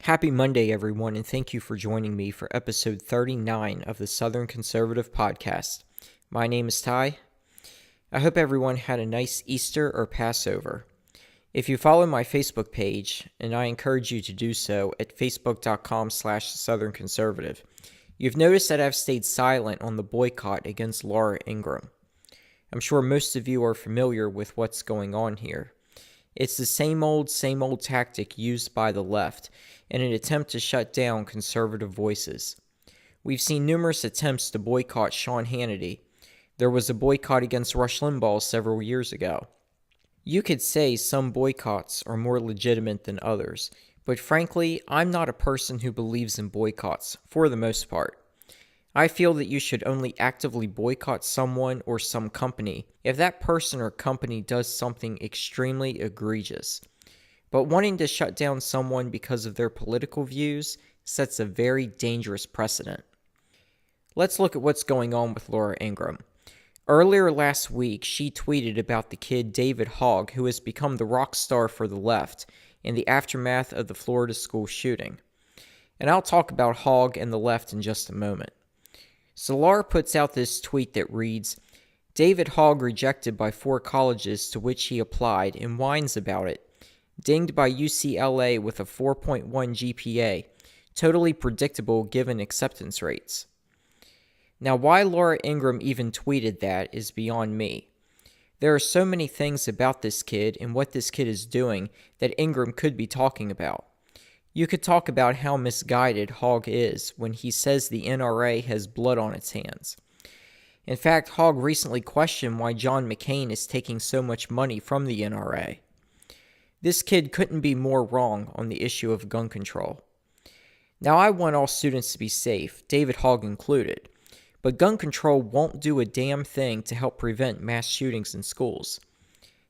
Happy Monday, everyone, and thank you for joining me for episode 39 of the Southern Conservative Podcast. My name is Ty. I hope everyone had a nice Easter or Passover. If you follow my Facebook page, and I encourage you to do so at facebook.com/southernconservative, you've noticed that I've stayed silent on the boycott against Laura Ingraham. I'm sure most of you are familiar with what's going on here. It's the same old tactic used by the left in an attempt to shut down conservative voices. We've seen numerous attempts to boycott Sean Hannity. There was a boycott against Rush Limbaugh several years ago. You could say some boycotts are more legitimate than others, but frankly, I'm not a person who believes in boycotts, for the most part. I feel that you should only actively boycott someone or some company if that person or company does something extremely egregious. But wanting to shut down someone because of their political views sets a very dangerous precedent. Let's look at what's going on with Laura Ingraham. Earlier last week, she tweeted about the kid David Hogg, who has become the rock star for the left in the aftermath of the Florida school shooting. And I'll talk about Hogg and the left in just a moment. So Laura puts out this tweet that reads, "David Hogg rejected by 4 colleges to which he applied and whines about it. Dinged by UCLA with a 4.1 GPA. Totally predictable given acceptance rates." Now, why Laura Ingraham even tweeted that is beyond me. There are so many things about this kid and what this kid is doing that Ingraham could be talking about. You could talk about how misguided Hogg is when he says the NRA has blood on its hands. In fact, Hogg recently questioned why John McCain is taking so much money from the NRA. This kid couldn't be more wrong on the issue of gun control. Now, I want all students to be safe, David Hogg included, but gun control won't do a damn thing to help prevent mass shootings in schools.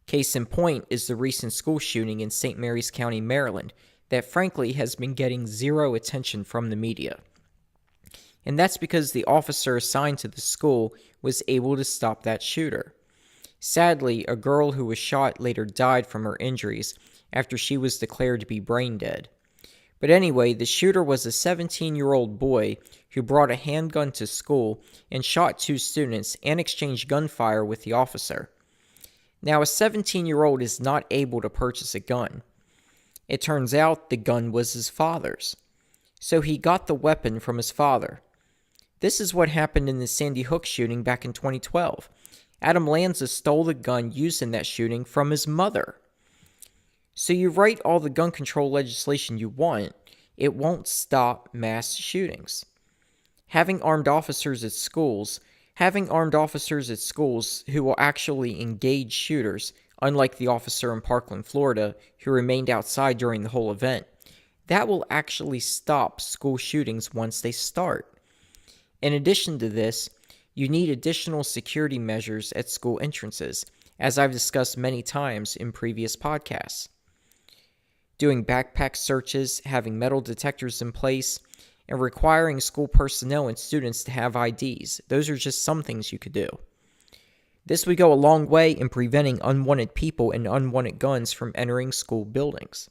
Case in point is the recent school shooting in St. Mary's County, Maryland, that frankly has been getting zero attention from the media. And that's because the officer assigned to the school was able to stop that shooter. Sadly, a girl who was shot later died from her injuries after she was declared to be brain dead. But anyway, the shooter was a 17-year-old boy who brought a handgun to school and shot 2 students and exchanged gunfire with the officer. Now, a 17-year-old is not able to purchase a gun. It turns out the gun was his father's. So he got the weapon from his father. This is what happened in the Sandy Hook shooting back in 2012. Adam Lanza stole the gun used in that shooting from his mother. So you write all the gun control legislation you want, it won't stop mass shootings. Having armed officers at schools who will actually engage shooters, unlike the officer in Parkland, Florida, who remained outside during the whole event, that will actually stop school shootings once they start. In addition to this, you need additional security measures at school entrances, as I've discussed many times in previous podcasts. Doing backpack searches, having metal detectors in place, and requiring school personnel and students to have IDs. Those are just some things you could do. This would go a long way in preventing unwanted people and unwanted guns from entering school buildings.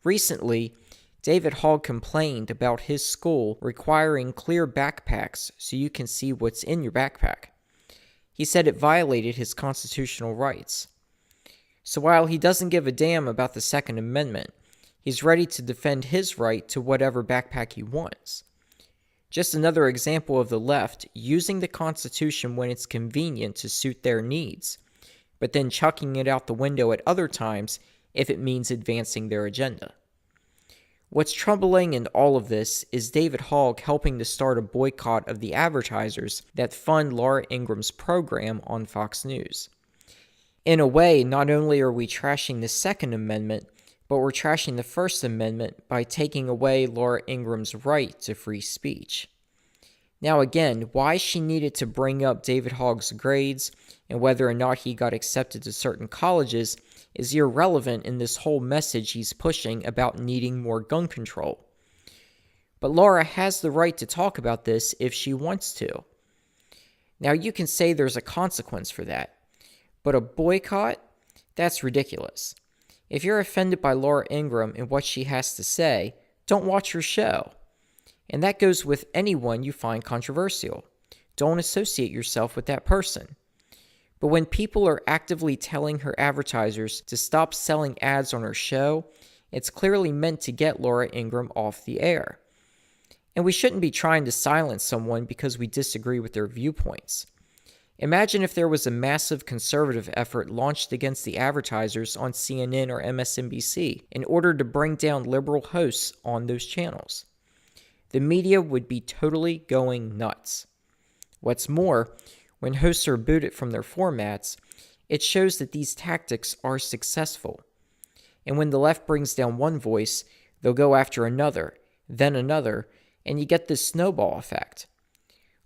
Recently, David Hogg complained about his school requiring clear backpacks so you can see what's in your backpack. He said it violated his constitutional rights. So while he doesn't give a damn about the Second Amendment, he's ready to defend his right to whatever backpack he wants. Just another example of the left using the Constitution when it's convenient to suit their needs, but then chucking it out the window at other times if it means advancing their agenda. What's troubling in all of this is David Hogg helping to start a boycott of the advertisers that fund Laura Ingraham's program on Fox News. In a way, not only are we trashing the Second Amendment, but we're trashing the First Amendment by taking away Laura Ingraham's right to free speech. Now again, why she needed to bring up David Hogg's grades and whether or not he got accepted to certain colleges is irrelevant in this whole message he's pushing about needing more gun control. But Laura has the right to talk about this if she wants to. Now you can say there's a consequence for that, but a boycott? That's ridiculous. If you're offended by Laura Ingraham and what she has to say, don't watch your show. And that goes with anyone you find controversial. Don't associate yourself with that person. But when people are actively telling her advertisers to stop selling ads on her show, it's clearly meant to get Laura Ingraham off the air. And we shouldn't be trying to silence someone because we disagree with their viewpoints. Imagine if there was a massive conservative effort launched against the advertisers on CNN or MSNBC in order to bring down liberal hosts on those channels. The media would be totally going nuts. What's more, when hosts are booted from their formats, it shows that these tactics are successful. And when the left brings down one voice, they'll go after another, then another, and you get this snowball effect.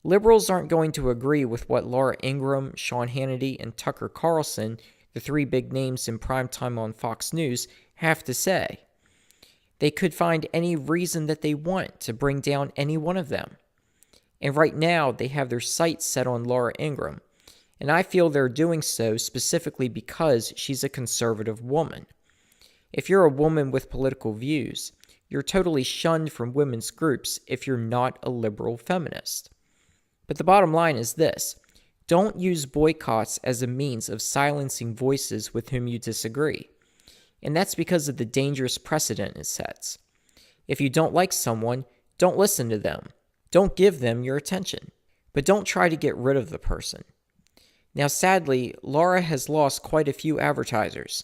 Liberals aren't going to agree with what Laura Ingraham, Sean Hannity, and Tucker Carlson, the three big names in primetime on Fox News, have to say. They could find any reason that they want to bring down any one of them. And right now, they have their sights set on Laura Ingraham, and I feel they're doing so specifically because she's a conservative woman. If you're a woman with political views, you're totally shunned from women's groups if you're not a liberal feminist. But the bottom line is this: don't use boycotts as a means of silencing voices with whom you disagree. And that's because of the dangerous precedent it sets. If you don't like someone, don't listen to them. Don't give them your attention. But don't try to get rid of the person. Now, sadly, Laura has lost quite a few advertisers.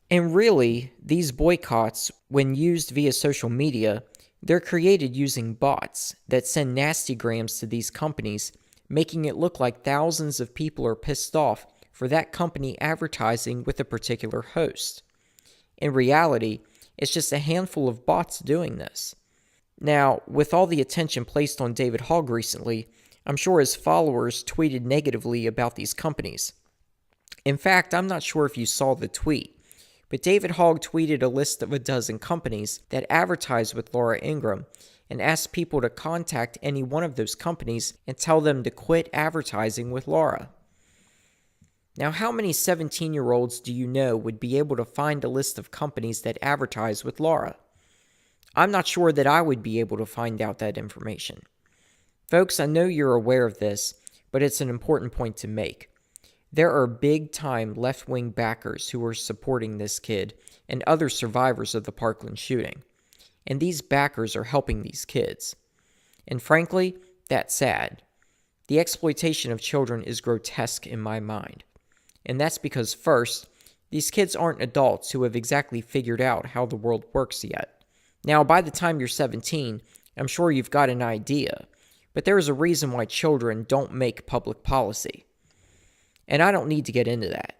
And really, these boycotts, when used via social media, they're created using bots that send nasty grams to these companies, making it look like thousands of people are pissed off for that company advertising with a particular host. In reality, it's just a handful of bots doing this. Now, with all the attention placed on David Hogg recently, I'm sure his followers tweeted negatively about these companies. In fact, I'm not sure if you saw the tweet, but David Hogg tweeted a list of a dozen companies that advertise with Laura Ingraham and asked people to contact any one of those companies and tell them to quit advertising with Laura. Now, how many 17-year-olds do you know would be able to find a list of companies that advertise with Laura? I'm not sure that I would be able to find out that information. Folks, I know you're aware of this, but it's an important point to make. There are big-time left-wing backers who are supporting this kid and other survivors of the Parkland shooting. And these backers are helping these kids. And frankly, that's sad. The exploitation of children is grotesque in my mind. And that's because, first, these kids aren't adults who have exactly figured out how the world works yet. Now, by the time you're 17, I'm sure you've got an idea, but there is a reason why children don't make public policy. And I don't need to get into that.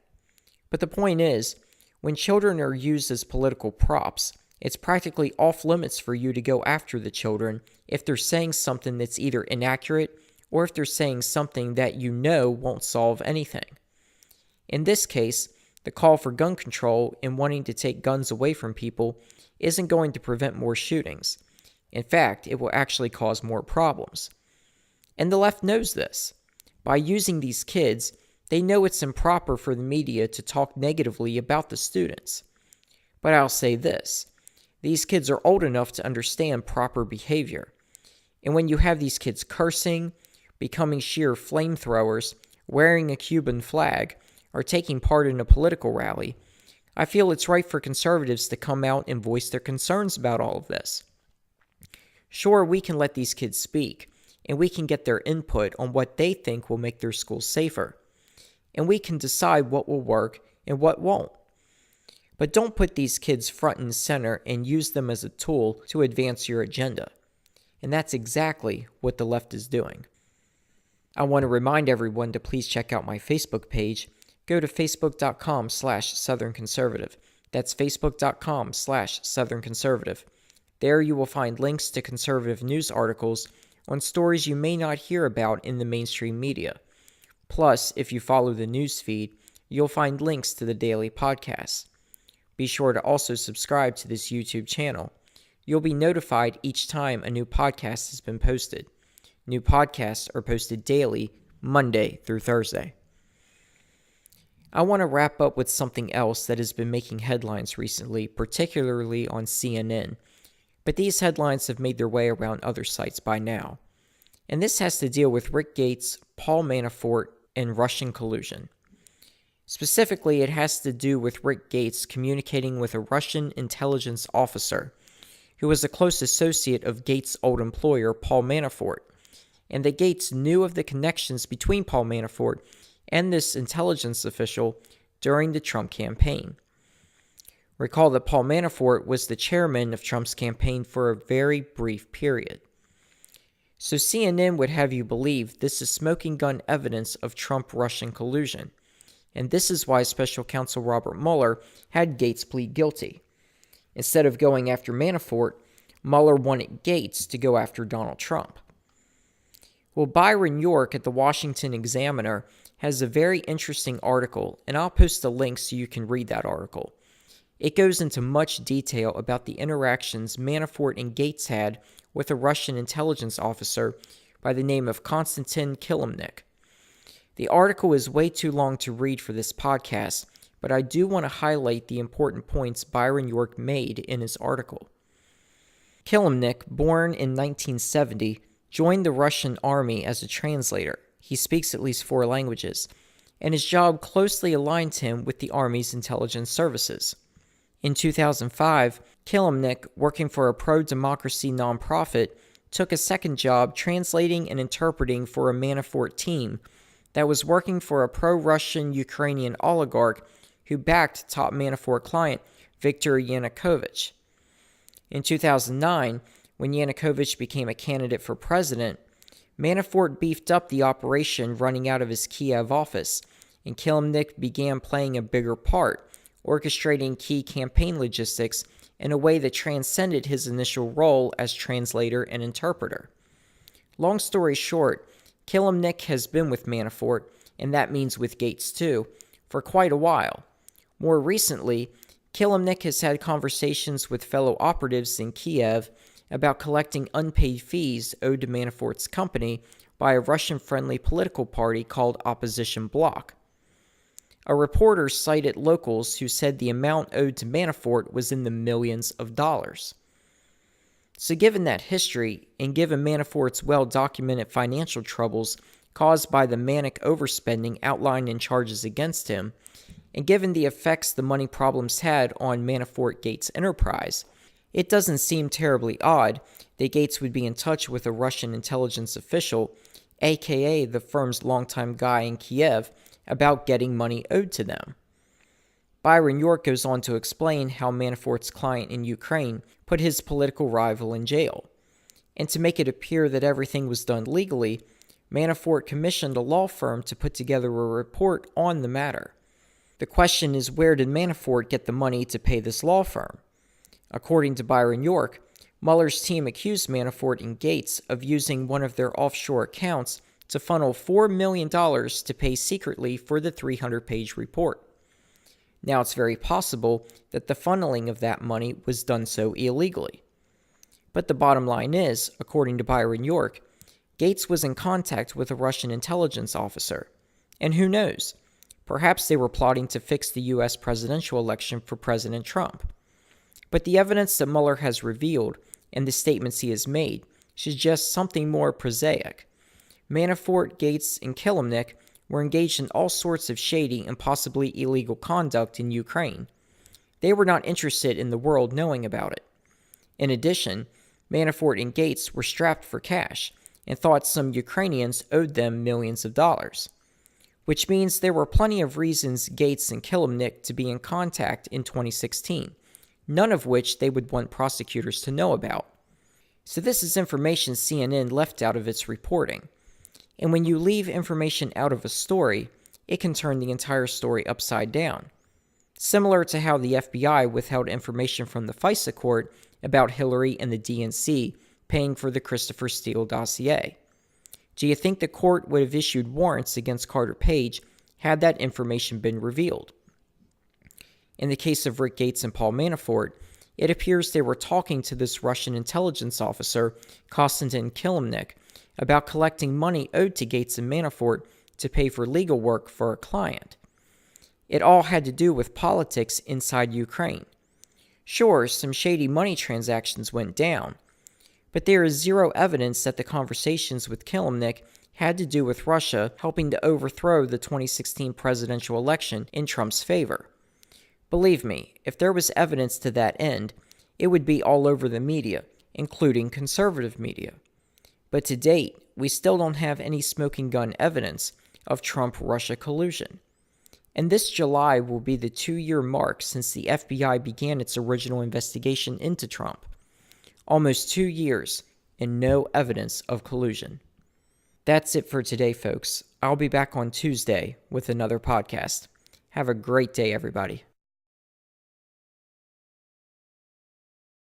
But the point is, when children are used as political props, it's practically off limits for you to go after the children if they're saying something that's either inaccurate or if they're saying something that you know won't solve anything. In this case, the call for gun control and wanting to take guns away from people isn't going to prevent more shootings. In fact, it will actually cause more problems. And the left knows this. By using these kids, they know it's improper for the media to talk negatively about the students. But I'll say this. These kids are old enough to understand proper behavior. And when you have these kids cursing, becoming sheer flamethrowers, wearing a Cuban flag, or taking part in a political rally, I feel it's right for conservatives to come out and voice their concerns about all of this. Sure, we can let these kids speak, and we can get their input on what they think will make their schools safer. And we can decide what will work and what won't. But don't put these kids front and center and use them as a tool to advance your agenda. And that's exactly what the left is doing. I want to remind everyone to please check out my Facebook page. Go to facebook.com/Southern Conservative. That's facebook.com/Southern Conservative. There you will find links to conservative news articles on stories you may not hear about in the mainstream media. Plus, if you follow the news feed, you'll find links to the daily podcasts. Be sure to also subscribe to this YouTube channel. You'll be notified each time a new podcast has been posted. New podcasts are posted daily, Monday through Thursday. I want to wrap up with something else that has been making headlines recently, particularly on CNN. but these headlines have made their way around other sites by now. And this has to deal with Rick Gates, Paul Manafort, and Russian collusion. Specifically, it has to do with Rick Gates communicating with a Russian intelligence officer who was a close associate of Gates' old employer, Paul Manafort, and that Gates knew of the connections between Paul Manafort and this intelligence official during the Trump campaign. Recall that Paul Manafort was the chairman of Trump's campaign for a very brief period. So CNN would have you believe this is smoking gun evidence of Trump-Russian collusion, and this is why Special Counsel Robert Mueller had Gates plead guilty. Instead of going after Manafort, Mueller wanted Gates to go after Donald Trump. Well, Byron York at the Washington Examiner has a very interesting article, and I'll post a link so you can read that article. It goes into much detail about the interactions Manafort and Gates had with a Russian intelligence officer by the name of Konstantin Kilimnik. The article is way too long to read for this podcast, but I do want to highlight the important points Byron York made in his article. Kilimnik, born in 1970, joined the Russian army as a translator. He speaks at least 4 languages, and his job closely aligned him with the Army's intelligence services. In 2005, Kilimnik, working for a pro-democracy nonprofit, took a second job translating and interpreting for a Manafort team that was working for a pro-Russian Ukrainian oligarch who backed top Manafort client Viktor Yanukovych. In 2009, when Yanukovych became a candidate for president, Manafort beefed up the operation running out of his Kiev office, and Kilimnik began playing a bigger part, orchestrating key campaign logistics in a way that transcended his initial role as translator and interpreter. Long story short, Kilimnik has been with Manafort, and that means with Gates too, for quite a while. More recently, Kilimnik has had conversations with fellow operatives in Kiev about collecting unpaid fees owed to Manafort's company by a Russian-friendly political party called Opposition Bloc. A reporter cited locals who said the amount owed to Manafort was in the millions of dollars. So given that history, and given Manafort's well-documented financial troubles caused by the manic overspending outlined in charges against him, and given the effects the money problems had on Manafort-Gates enterprise, it doesn't seem terribly odd that Gates would be in touch with a Russian intelligence official, aka the firm's longtime guy in Kiev, about getting money owed to them. Byron York goes on to explain how Manafort's client in Ukraine put his political rival in jail. And to make it appear that everything was done legally, Manafort commissioned a law firm to put together a report on the matter. The question is, where did Manafort get the money to pay this law firm? According to Byron York, Mueller's team accused Manafort and Gates of using one of their offshore accounts to funnel $4 million to pay secretly for the 300-page report. Now, it's very possible that the funneling of that money was done so illegally. But the bottom line is, according to Byron York, Gates was in contact with a Russian intelligence officer. And who knows? Perhaps they were plotting to fix the U.S. presidential election for President Trump. But the evidence that Mueller has revealed and the statements he has made suggest something more prosaic. Manafort, Gates, and Kilimnik were engaged in all sorts of shady and possibly illegal conduct in Ukraine. They were not interested in the world knowing about it. In addition, Manafort and Gates were strapped for cash and thought some Ukrainians owed them millions of dollars, which means there were plenty of reasons Gates and Kilimnik to be in contact in 2016, none of which they would want prosecutors to know about. So this is information CNN left out of its reporting. And when you leave information out of a story, it can turn the entire story upside down. Similar to how the FBI withheld information from the FISA court about Hillary and the DNC paying for the Christopher Steele dossier. Do you think the court would have issued warrants against Carter Page had that information been revealed? In the case of Rick Gates and Paul Manafort, it appears they were talking to this Russian intelligence officer, Konstantin Kilimnik, about collecting money owed to Gates and Manafort to pay for legal work for a client. It all had to do with politics inside Ukraine. Sure, some shady money transactions went down, but there is zero evidence that the conversations with Kilimnik had to do with Russia helping to overthrow the 2016 presidential election in Trump's favor. Believe me, if there was evidence to that end, it would be all over the media, including conservative media. But to date, we still don't have any smoking gun evidence of Trump-Russia collusion. And this July will be the 2-year mark since the FBI began its original investigation into Trump. Almost 2 years and no evidence of collusion. That's it for today, folks. I'll be back on Tuesday with another podcast. Have a great day, everybody.